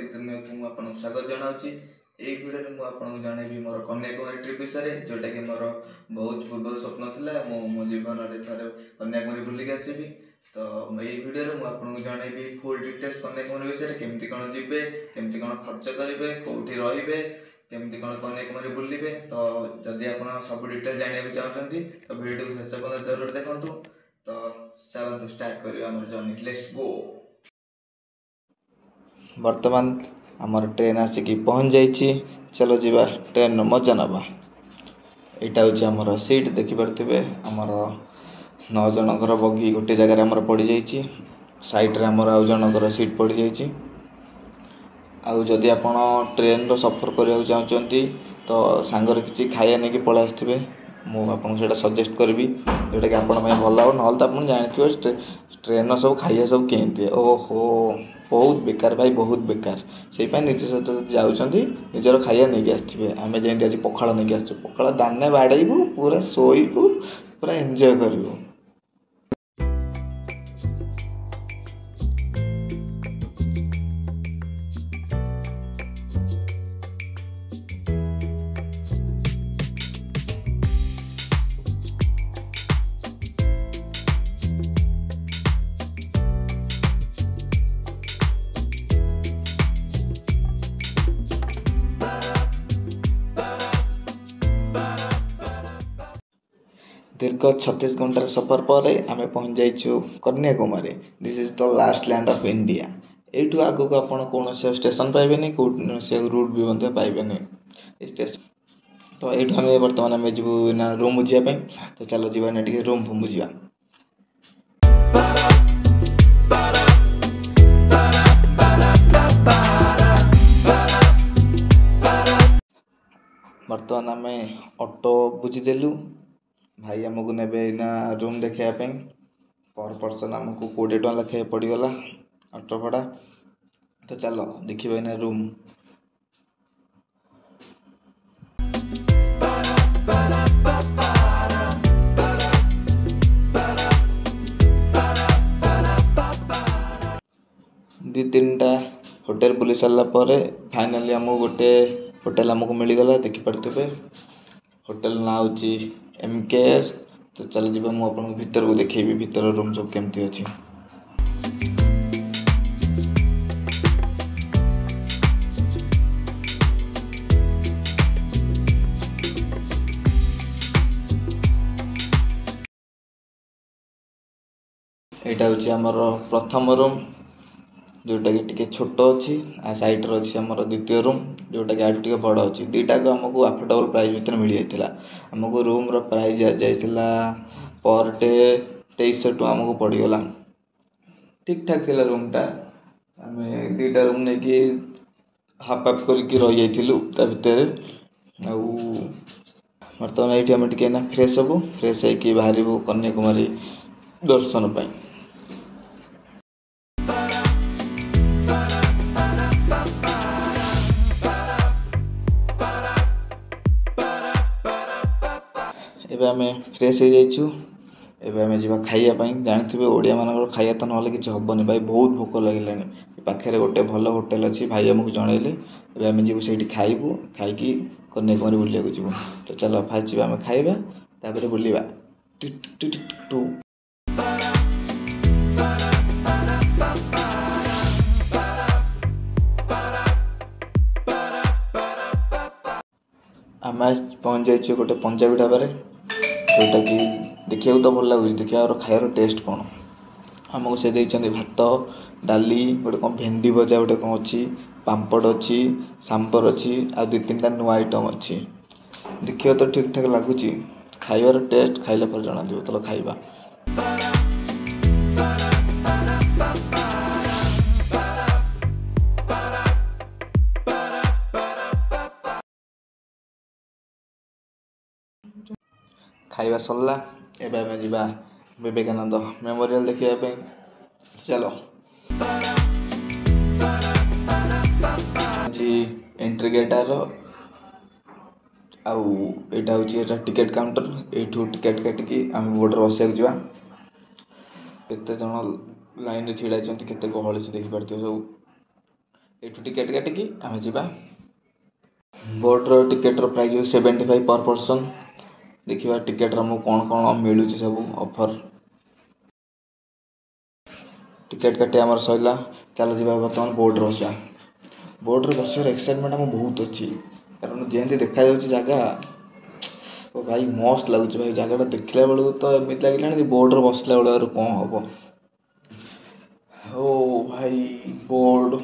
को आपको स्वागत जनाऊँगी। यही भिडियो में आपको जनइबी मोर कन्याकुमारी ट्रिप विषय जोटा कि मोर बहुत पूर्व स्वप्न था मो जीवन में थे कन्याकुमारी बुलिक आसबि। तो यही भिडियो में आपको जनइबी फुल डिटेल्स कन्याकुमारी विषय केमती कौन जी केमती कौन खर्च करेंगे कौटी रे केमती कौन कन्याकुमारी बुलिबे। तो जदि आप सब डिटेल जानने चाहते तो भिडियो को शेष पर्यंत जरूर देखूँ। तो चलते स्टार्ट करिए आम जर्नी, लेट्स गो। वर्तमान आमर ट्रेन आसिक पहुँच जाइए। चलो जीवा ट्रेन मजा नवा। यहाँ हूँ आमर सीट देखिपे आमर 9 जनकर बगी गोटे जगार आमर पड़ जाइए। साइड्रे आमर आउ जनकर सीट पड़ जाइए। आउ जदि आप ट्रेन सफर करने चाहते तो सांगर किसी खाया नहीं पलि आसवे मुझे सजेस्ट करी जोटा कि आपण भल लगे ना तो आप जानते ट्रेन सब खाइया सब केमती। ओहो बहुत बेकार भाई, बहुत बेकार। से निज सहित जाऊँगी निजर खाइया नहीं आसवे। आम जमी आज पखाड़ नहीं आस पखाड़ दाने बाड़ेबू पूरा शोबू पूरा एंजॉय करूँ। दीर्घ 36 घंटार सफर पर आम पहुँच जाइए Kanyakumari. This is the last land of India. You आग को आप कौन स्टेशन पाइबे कौन रूट भी पाइबे स्टेशन। तो ये आम बर्तमान आम जीव ना रूम बुझापी। तो चलो जी ना टे रूम फूम बुझा। बर्तमान आम ऑटो बुझीदेलु। भाई आमको ने रूम देखापी पर पर्सन आमको 20 टका लेखे पड़गला ऑटो भड़ा। तो चलो देखिए ना रूम। दी 3टा होटेल बुली सारा फाइनाली आमको गोटे होटेल आमको मिलगला। देखिपे होटेल ना हूँ MKS। तो चल जीवा मु आपन भीतर को देखेबी भीतर रूम सब केमती अछि। एटा हूँ आमर प्रथम रूम जोटा कि टिके छोट अच्छी। आ साइड्रे अच्छी आमर द्वितीय रूम जोटा कि आठ टे बड़ अच्छी। दुईटा को आमको अफोर्डेबल प्राइस भितर मिल जाता। आमको रूम रो प्राइस जाइला पर डे 2300 टका आमको पड़गला। ठीक ठाक थिला रूमटा। आम 2टा रूम नहीं कि हाफ हाफ करके रही जाइलु भितर। बर्तमान ये आम टे फ्रेश हबू। फ्रेश होकर बाहर कन्याकुमारी दर्शन पाई। एबे आम फ्रेश हो जाइछु। एबे आम जा खाइापाई। जानते ओडिया मान खाया तो ना कि हेनी भाई, बहुत भोक लगे। पाखे गोटे भल होटेल अच्छी भाई आमको जनइले। आम जीव से खाइबू खाई कन्याकुमारी बुलिया जीवु। तो चलो फास्ट जी आम खाइबा तापर बुलिबा। आम पहुँच जाइए गोटे पंजाबी ढाबे जोटा कि देखा तो भल लगुच। देखिए खायार टेस्ट कौन। आमको से देते भात डाली गोटे कौन भेंडी भजा गोटे कौन अच्छी पापड़ अच्छी सांबर अच्छी आ 2-3टा नुआ आइटम अच्छी। देखिए तो ठीक ठाक लगुच। खाइबार टेस्ट खाइला पर जना दियो। चलो खाइबा। खाइबा सरला। एबे आम जीवा विवेकानंद मेमोरियल देखिए। चलो एंट्री गेटार आउ यहाँ हूँ टिकेट काउंटर। यू टिकेट काटिकी आम बोर्डर बसक जा। केते जन लाइन रे छिड़ा केते गहली से देखि पारथियो सब। एठू टिकेट काटिकी आम जा बोर्डर टिकेटर प्राइस हो 75 पर पर्सन। देखिए टिकेट कौन कौन मिलूँ सब ऑफर। टिकेट काटी आम सरला चल जा बर्तमान बोर्डर बसा। बोर्डर बसार एक्साइटमेंट आम बहुत अच्छी कारण जमी देखा जगह ओ भाई मस्त लगुच भाई जगह देखला बेलू तो एमती लगे बोर्डर बसला बेलू कौन हम ओ भाई बोर्ड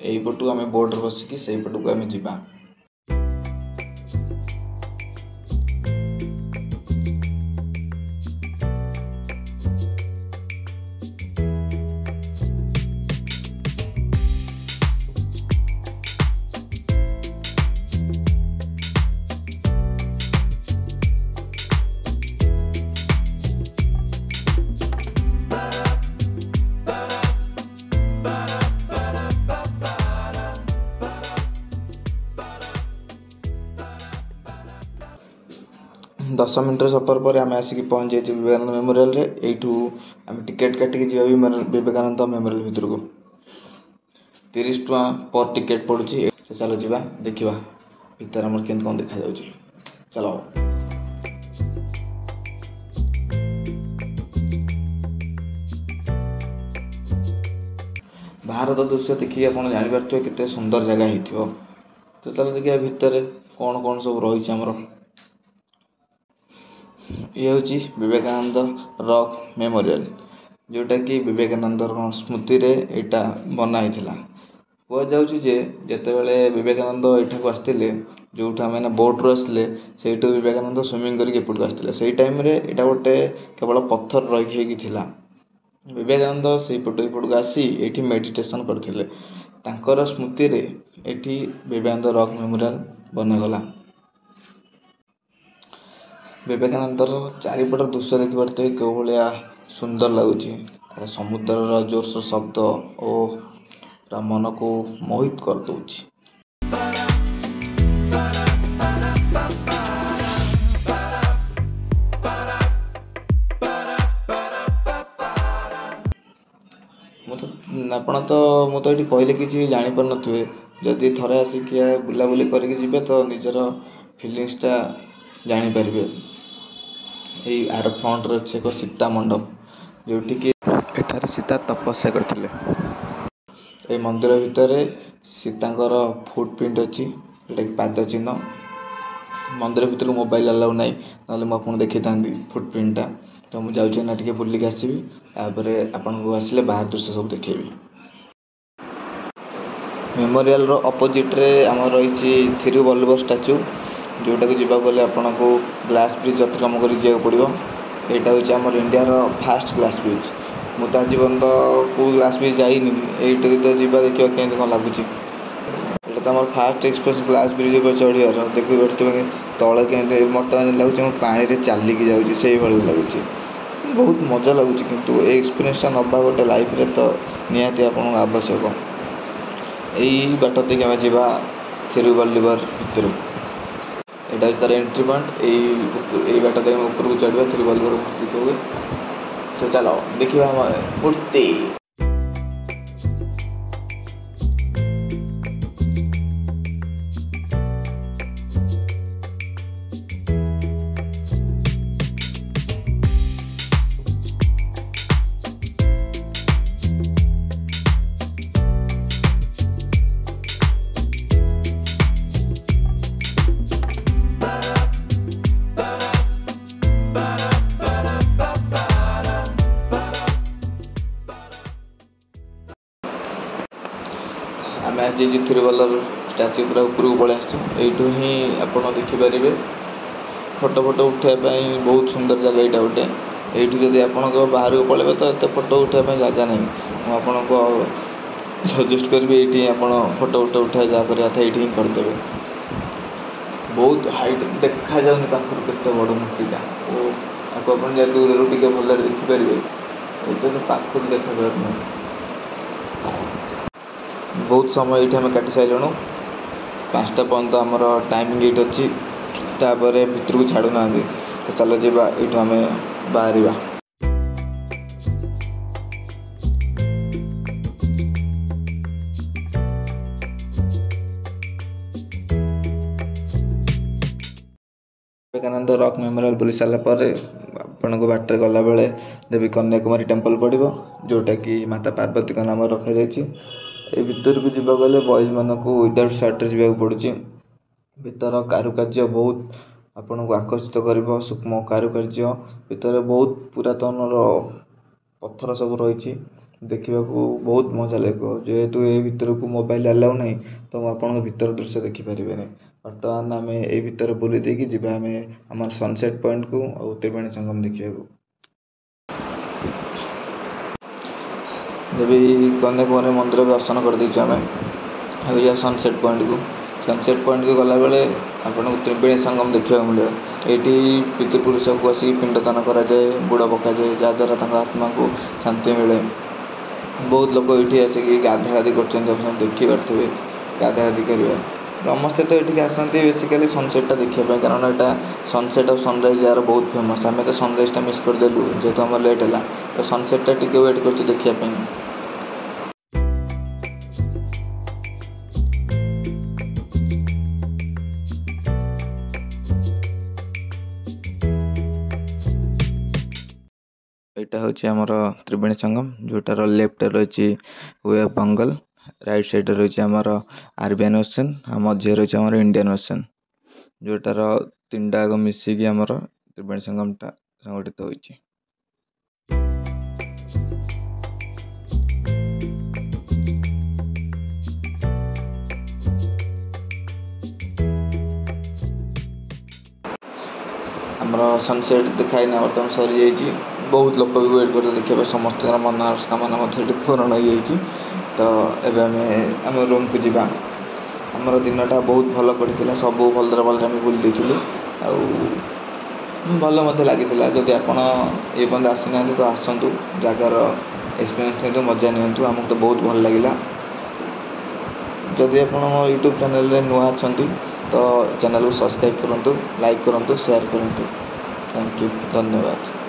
यहीपटू आम बोर्डर बसिकी से पटू आम जा। दस मिनट सफर पर आम आसिक पहुँच जाइए विवेकानंद मेमोरियल यू आम टिकेट काटिक जी विवेकानंद मेमोरियल भितर को 30 टଙ୍କା पर टिकेट पड़ुची। चलो जी देखा भीतर आम के कौन देखा चलो। बाहर तो दृश्य देखिए आप जापारे केते सुंदर जगह हो। तो चलो देखिए भितर कौन कौन सब रही आमर। ये हूँ विवेकानंद रॉक मेमोरियल जोटा कि विवेकानंद स्मृति रे एटा बनाई कहुचे जेते विवेकानंद यू आसते जो आम बोट रू आसले से विवेकानंद स्विमिंग करके आसते से टाइम यहाँ गोटे केवल पत्थर रही थिला। विवेकानंद से पटू आसी ये मेडिटेशन करते तांकर स्मृति रे एठी विवेकानंद रॉक मेमोरियल बनागला। विवेकानंदर चारिपट दृश्य देखिए क्यों भाया सुंदर लगुच समुद्र जोरसोर शब्द और मन को मोहित कर दूची। आपण तो मुझे ये कहले कि जापर थे जदि थरे आसिक बुलाबुली करके तो निजर फिलिंग्सटा जापर। यही आर फ्रंट अच्छे एक सीता मंडप जोटि कि एठार सीता तपस्या करथिले। ए मंदिर भितर सीतांकर फुटप्रिंट अच्छी जोटा कि पाद चिन्ह। मंदिर भितर मोबाइल अलाउ ना ना मुझे देखी था फुटप्रिंटा। तो मुझे जाऊँ टे बुलिक आसवि तापर आपन को आसिले बाहर दृश्य सब देखेबी। मेमोरियल रो अपोजिट रे आम रही थिरुवल्लुवर स्टाच्यू जोटा को जीवा गले आपन को ग्लास ब्रिज अतिक्रम कर जा पड़ो। यहाँ हूँ आम इंडिया फास्ट ग्लास ब्रिज। मुझे आज पर्यंत को ग्लास ब्रिज जाइनी ये तो जीवा देखा केमती कौन लगुच। ये तो आम फास्ट एक्सप्रेस ग्लास ब्रिज पर चढ़ियार देखी पारे तले के बर्तमान लगुच पानी में चलिकी जाऊँगी से लगुच बहुत मजा लगुच। किंतु एक्सपीरियंसटा नवा गोटे लाइफ रे तो निहाती आपन आवश्यक। यही बाट देखिए आम जा थिरुवल्लुवर भितर यहाँ तार एंट्री पॉइंट यही बाट देख ऊपर को चढ़ा थिरुवल्लुवर मूर्ति हुए। तो चलो देखिए मूर्ति। आम आज थिरुवल्लुवर स्टाच्यू पूरा ऊपर को पलि आसू ही आप देखिपारे फोटो फोटो उठाई बहुत सुंदर जगह यहाँ गोटे। यू जब आप बाहर को पलैबे तो ये फोटो उठाई जगह नहीं मुझे को सजेस्ट करी ये आप फोटो फोटो उठाई जहाँ करवा था ये करदे। बहुत हाइट देखा जाऊनि पाखर केते बड़ मूर्तिटा आपको दूर टे भल देखिपारे ये पाखर देखा पार। बहुत समय ये आम काटि सारूँ 5ଟା ପର୍ଯ୍ୟନ୍ତ ଆମର ଟାଇମିଂ ଏଇଠି ଅଛି, ତାପରେ ଭିତରକୁ ଛାଡ଼ୁନାହାନ୍ତି। ତ ଚାଲ ଯିବା, ଏଇଠୁ ଆମେ ବାହାରିବା। ବିବେକାନନ୍ଦ ରକ୍ ମେମୋରିଆଲ୍ ବୁଲି ସାରିଲା ପରେ ଆପଣଙ୍କୁ ବାଟରେ ଗଲାବେଳେ ଦେବୀ କନ୍ୟାକୁମାରୀ ଟେମ୍ପଲ୍ ପଡ଼ିବ, ଯେଉଁଟାକି ମାତା ପାର୍ବତୀଙ୍କ ନାମ ରଖାଯାଇଛି। ଏ ଭିତରକୁ ଯିବାକୁ ଗଲେ ବଏଜ୍ମାନଙ୍କୁ ୱିଦାଉଟ୍ ସାର୍ଟରେ ଯିବାକୁ ପଡ଼ୁଛି। ଭିତର କାରୁକାର୍ଯ୍ୟ ବହୁତ ଆପଣଙ୍କୁ ଆକର୍ଷିତ କରିବ। ସୂକ୍ଷ୍ମ କାରୁକାର୍ଯ୍ୟ ଭିତରେ ବହୁତ ପୁରାତନର ପଥର ସବୁ ରହିଛି, ଦେଖିବାକୁ ବହୁତ ମଜା ଲାଗିବ। ଯେହେତୁ ଏ ଭିତରକୁ ମୋବାଇଲ ଆଲାଉ ନାହିଁ, ତ ଆପଣଙ୍କ ଭିତର ଦୃଶ୍ୟ ଦେଖିପାରିବେନି। ବର୍ତ୍ତମାନ ଆମେ ଏଇ ଭିତରେ ବୁଲି ଦେଇକି ଯିବା ଆମେ ଆମର ସନସେଟ୍ ପଏଣ୍ଟକୁ ଆଉ ତ୍ରିବେଣୀ ସଙ୍ଗମ ଦେଖିବାକୁ। ଦେବୀ କନ୍ୟାକୁମାରୀ ମନ୍ଦିର ଦର୍ଶନ କରିଦେଇଛୁ ଆମେ। ଏବେ ଯିବା ସନସେଟ୍ ପଏଣ୍ଟକୁ। ସନସେଟ୍ ପଏଣ୍ଟକୁ ଗଲାବେଳେ ଆପଣଙ୍କୁ ତ୍ରିବେଣୀ ସଙ୍ଗମ ଦେଖିବାକୁ ମିଳିବ। ଏଇଠି ପିତୃପୁରୁଷକୁ ଆସିକି ପିଣ୍ଡଦାନ କରାଯାଏ, ବୁଡ଼ ପକାଯାଏ, ଯାହାଦ୍ୱାରା ତାଙ୍କ ଆତ୍ମାକୁ ଶାନ୍ତି ମିଳେ। ବହୁତ ଲୋକ ଏଇଠି ଆସିକି ଗାଧାଗାଧି କରୁଛନ୍ତି, ଆପଣ ଦେଖିପାରୁଥିବେ ଗାଧାଗାଧି କରିବେ। ସମସ୍ତେ ତ ଏଠିକି ଆସନ୍ତି ବେସିକାଲି ସନସେଟ୍ଟା ଦେଖିବା ପାଇଁ, କାରଣ ଏଇଟା ସନସେଟ୍ ଆଉ ସନରାଇଜ୍ ଯାହାର ବହୁତ ଫେମସ୍। ଆମେ ତ ସନରାଇଜ୍ଟା ମିସ୍ କରିଦେଲୁ ଯେହେତୁ ଆମର ଲେଟ୍ ହେଲା, ତ ସନସେଟ୍ଟା ଟିକେ ୱେଟ୍ କରୁଛୁ ଦେଖିବା ପାଇଁ। ଏଇଟା ହେଉଛି ଆମର ତ୍ରିବେଣୀ ସଙ୍ଗମ, ଯେଉଁଟାର ଲେଫ୍ଟରେ ରହିଛି ୱେ ଅଫ୍ ବେଙ୍ଗଲ, ରାଇଟ୍ ସାଇଡ଼୍ରେ ରହିଛି ଆମର ଆରବିଆନ୍ ଓସେନ୍, ଆଉ ମଝିରେ ରହିଛି ଆମର ଇଣ୍ଡିଆନ୍ ଓସେନ୍, ଯେଉଁଟାର ତିନିଟା ଯାକ ମିଶିକି ଆମର ତ୍ରିବେଣୀ ସଙ୍ଗମଟା ସଂଗଠିତ ହୋଇଛି। ଆମର ସନସେଟ୍ ଦେଖାଇନା ବର୍ତ୍ତମାନ ସରିଯାଇଛି। ବହୁତ ଲୋକ ବି ୱେଟ୍ କରୁଛନ୍ତି ଦେଖିବା ପାଇଁ, ସମସ୍ତଙ୍କର ମନସ୍କାମନା ମଧ୍ୟ ଏଠି ପୂରଣ ହୋଇଯାଇଛି। ତ ଏବେ ଆମେ ଆମ ରୁମ୍କୁ ଯିବା। ଆମର ଦିନଟା ବହୁତ ଭଲ ପଡ଼ିଥିଲା, ସବୁ ଭଲରେ ଆମେ ବୁଲି ଦେଇଥିଲୁ, ଆଉ ଭଲ ମଧ୍ୟ ଲାଗିଥିଲା। ଯଦି ଆପଣ ଏ ପର୍ଯ୍ୟନ୍ତ ଆସିନାହାନ୍ତି ତ ଆସନ୍ତୁ, ଜାଗାର ଏକ୍ସପିରିଏନ୍ସ ନିଅନ୍ତୁ, ମଜା ନିଅନ୍ତୁ। ଆମକୁ ତ ବହୁତ ଭଲ ଲାଗିଲା। ଯଦି ଆପଣ ମୋ ୟୁଟ୍ୟୁବ୍ ଚ୍ୟାନେଲ୍ରେ ନୂଆ ଅଛନ୍ତି ତ ଚ୍ୟାନେଲ୍କୁ ସବସ୍କ୍ରାଇବ୍ କରନ୍ତୁ, ଲାଇକ୍ କରନ୍ତୁ, ସେୟାର କରନ୍ତୁ। ଥ୍ୟାଙ୍କ ୟୁ, ଧନ୍ୟବାଦ।